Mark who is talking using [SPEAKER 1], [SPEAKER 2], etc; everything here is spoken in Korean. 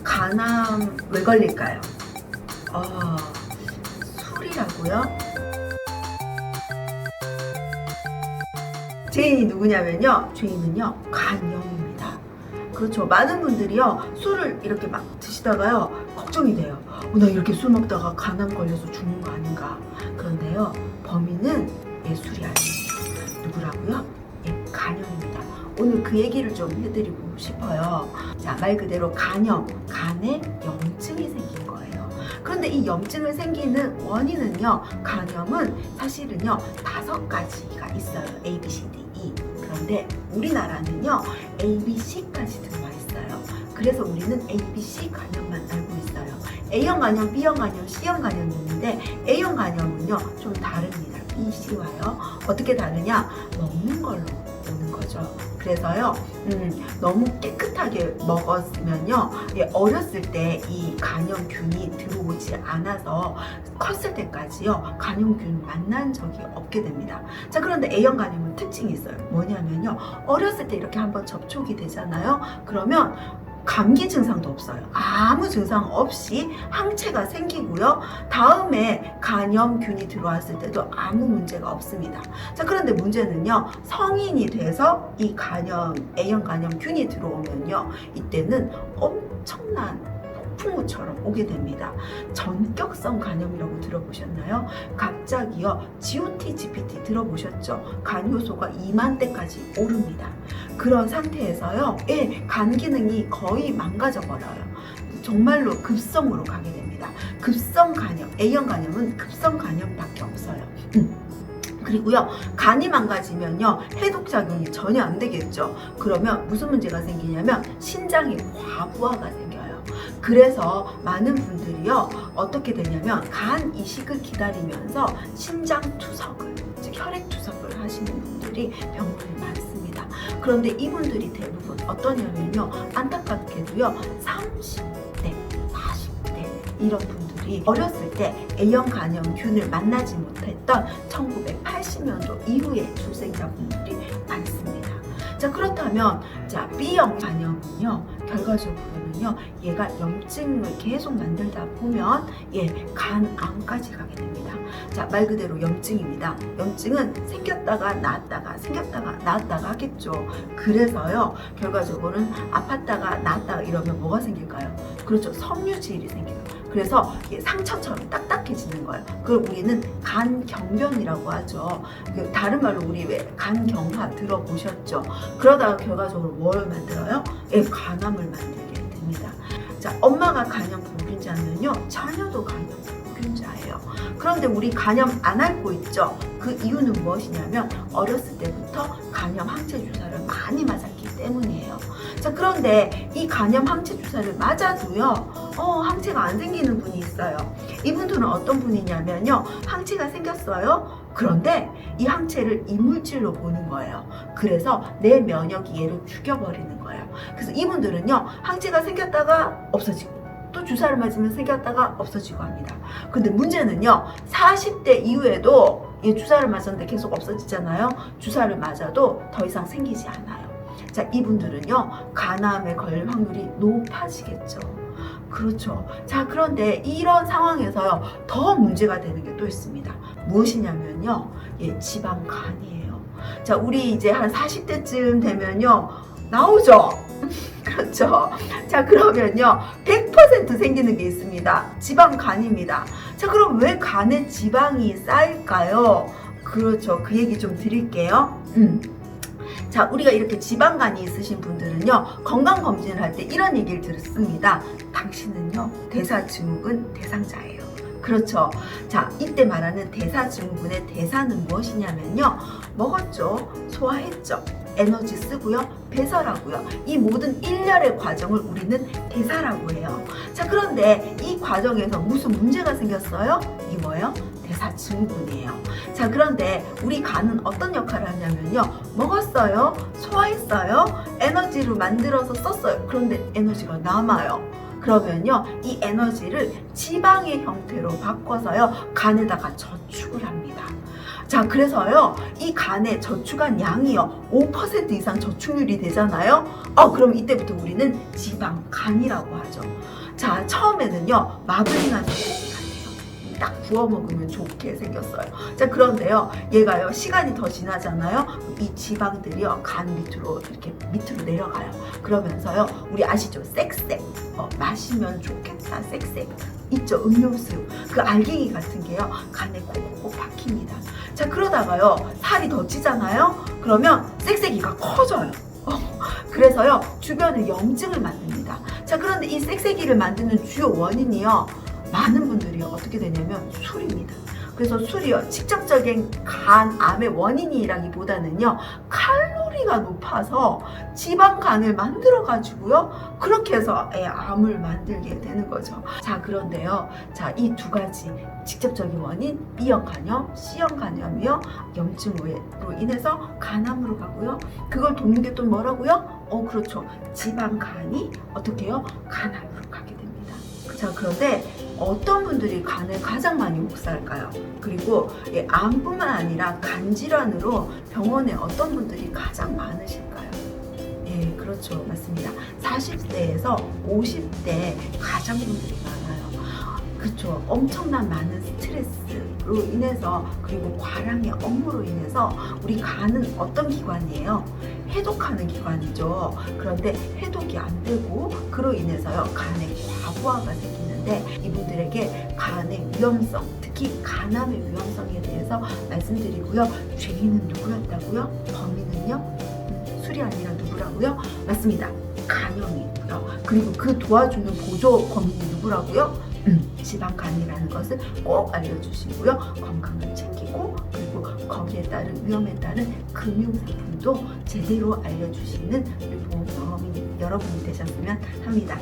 [SPEAKER 1] 간암 왜 걸릴까요? 술이라고요? 죄인이 누구냐면요, 죄인은요 간염입니다. 그렇죠. 많은 분들이요 술을 이렇게 막 드시다가요 걱정이 돼요. 나 이렇게 술 먹다가 간암 걸려서 죽는 거 아닌가. 그런데요 범인은 술이 아니에요. 누구라고요? 간염입니다. 오늘 그 얘기를 좀 해드리고 싶어요. 자, 말 그대로 간염, 간에 염증이 생긴 거예요. 그런데 이 염증을 생기는 원인은요, 간염은 사실은요 5가지가 있어요. A, B, C, D, E. 그런데 우리나라는요 A, B, C까지 들어와 있어요. 그래서 우리는 A, B, C 간염만 알고 있어요. A형 간염, B형 간염, C형 간염이 있는데 A형 간염은요 좀 다릅니다. B, C와요. 어떻게 다르냐? 먹는 걸로 오는 거죠. 그래서요 너무 깨끗하게 먹었으면요 어렸을 때 이 간염균이 들어오지 않아서 컸을 때까지요 간염균 만난 적이 없게 됩니다. 자, 그런데 A형 간염은 특징이 있어요. 뭐냐면요 어렸을 때 이렇게 한번 접촉이 되잖아요. 그러면 감기 증상도 없어요. 아무 증상 없이 항체가 생기고요. 다음에 간염균이 들어왔을 때도 아무 문제가 없습니다. 자, 그런데 문제는요. 성인이 돼서 이 간염, A형 간염균이 들어오면요. 이때는 엄청난 폭풍우처럼 오게 됩니다. 전격성 간염이라고 들어보셨나요? 갑자기요. GOT, GPT 들어보셨죠? 간 효소가 2만 대까지 오릅니다. 그런 상태에서요. 간 기능이 거의 망가져 버려요. 정말로 급성으로 가게 됩니다. 급성 간염, A형 간염은 급성 간염밖에 없어요. 그리고요 간이 망가지면요 해독작용이 전혀 안 되겠죠. 그러면 무슨 문제가 생기냐면 신장이 과부하가 생겨요. 그래서 많은 분들이요 어떻게 되냐면 간 이식을 기다리면서 심장 투석을, 즉 혈액 투석을 하시는 분들이 병원에 많습니다. 그런데 이분들이 대부분 어떠냐면요 안타깝게도요 30대, 40대 이런 분들이 어렸을 때 A형 간염균을 만나지 못했던 1980년도 이후의 출생자분들이 많습니다. 자, 그렇다면 자 B형 간염은요 결과적으로는요 얘가 염증을 계속 만들다 보면 간암까지 가게 됩니다. 자, 말 그대로 염증입니다. 염증은 생겼다가 나았다가 생겼다가 나았다가 하겠죠. 그래서요 결과적으로는 아팠다가 나았다가 이러면 뭐가 생길까요? 그렇죠, 섬유질이 생겨요. 그래서 상처처럼 딱딱해지는 거예요. 그걸 우리는 간경변이라고 하죠. 다른 말로 우리 왜 간경화 들어보셨죠? 그러다가 결과적으로 뭘 만들어요? 간암을 만들게 됩니다. 자, 엄마가 간염 불균자면요 자녀도 간염 불균자예요. 그런데 우리 간염 안 앓고 있죠? 그 이유는 무엇이냐면 어렸을 때부터 간염 항체 주사를 많이 맞았기 때문이에요. 자, 그런데 이 간염 항체 주사를 맞아도요 항체가 안 생기는 분이 있어요. 이분들은 어떤 분이냐면요 항체가 생겼어요. 그런데 이 항체를 이물질로 보는 거예요. 그래서 내 면역이 얘를 죽여버리는 거예요. 그래서 이분들은요 항체가 생겼다가 없어지고 또 주사를 맞으면 생겼다가 없어지고 합니다. 근데 문제는요 40대 이후에도 주사를 맞았는데 계속 없어지잖아요. 주사를 맞아도 더 이상 생기지 않아요. 자, 이분들은요 간암에 걸릴 확률이 높아지겠죠. 그렇죠. 자, 그런데 이런 상황에서요 더 문제가 되는 게 또 있습니다. 무엇이냐면요 지방간이에요. 자, 우리 이제 한 40대쯤 되면요 나오죠. 그렇죠. 자, 그러면요 100% 생기는 게 있습니다. 지방간입니다. 자, 그럼 왜 간에 지방이 쌓일까요? 그렇죠. 그 얘기 좀 드릴게요. 자, 우리가 이렇게 지방간이 있으신 분들은요 건강검진을 할 때 이런 얘기를 들었습니다. 당신은요 대사증후군 대상자예요. 그렇죠. 자, 이때 말하는 대사증후군의 대사는 무엇이냐면요 먹었죠, 소화했죠, 에너지 쓰고요, 배설하고요. 이 모든 일련의 과정을 우리는 대사라고 해요. 자, 그런데 이 과정에서 무슨 문제가 생겼어요? 이게 뭐예요? 대사증후군이에요. 자, 그런데 우리 간은 어떤 역할을 하냐면요 먹었어요, 소화했어요, 에너지로 만들어서 썼어요. 그런데 에너지가 남아요. 그러면요 이 에너지를 지방의 형태로 바꿔서요 간에다가 저축을 합니다. 자, 그래서요, 이 간에 저축한 양이요, 5% 이상 저축률이 되잖아요. 그럼 이때부터 우리는 지방간이라고 하죠. 자, 처음에는요, 마블링한 소세지 같아요. 딱 구워 먹으면 좋게 생겼어요. 자, 그런데요, 얘가요, 시간이 더 지나잖아요. 이 지방들이요, 간 밑으로 이렇게 밑으로 내려가요. 그러면서요, 우리 아시죠? 쌕쌕. 마시면 좋겠다, 쌕쌕. 있죠, 음료수. 그 알갱이 같은 게요, 간에 콕콕콕 박힙니다. 자, 그러다가요, 살이 더 찌잖아요. 그러면 쌕쌕이가 커져요. 그래서요, 주변에 염증을 만듭니다. 자, 그런데 이 쌕쌕이를 만드는 주요 원인이요, 많은 분들이 어떻게 되냐면 술입니다. 그래서 술이요, 직접적인 간암의 원인이라기보다는요, 칼로리가 높아서 지방간을 만들어가지고요, 그렇게 해서 암을 만들게 되는 거죠. 자, 그런데요, 자, 이 두 가지 직접적인 원인, B형 간염, C형 간염이요, 염증으로 인해서 간암으로 가고요. 그걸 돕는 게 또 뭐라고요? 그렇죠. 지방간이 어떻게 해요? 간암으로 가게 됩니다. 자, 그런데 어떤 분들이 간을 가장 많이 혹사할까요? 그리고 암뿐만 아니라 간 질환으로 병원에 어떤 분들이 가장 많으실까요? 예, 그렇죠. 맞습니다. 40대에서 50대 가장분들이 많아요. 그렇죠. 엄청난 많은 스트레스로 인해서, 그리고 과량의 업무로 인해서 우리 간은 어떤 기관이에요? 해독하는 기관이죠. 그런데 해독이 안 되고, 그로 인해서요, 간에 과부하가 생기는데, 이분들에게 간의 위험성, 특히 간암의 위험성에 대해서 말씀드리고요. 죄인은 누구였다고요? 범인은요? 술이 아니라 누구라고요? 맞습니다. 간염이고요. 그리고 그 도와주는 보조 범인이 누구라고요? 지방간이라는 것을 꼭 알려주시고요. 건강을 챙기고, 그리고 거기에 따른 위험에 따른 금융상품도 제대로 알려주시는 우리 보험 경험인 여러분이 되셨으면 합니다.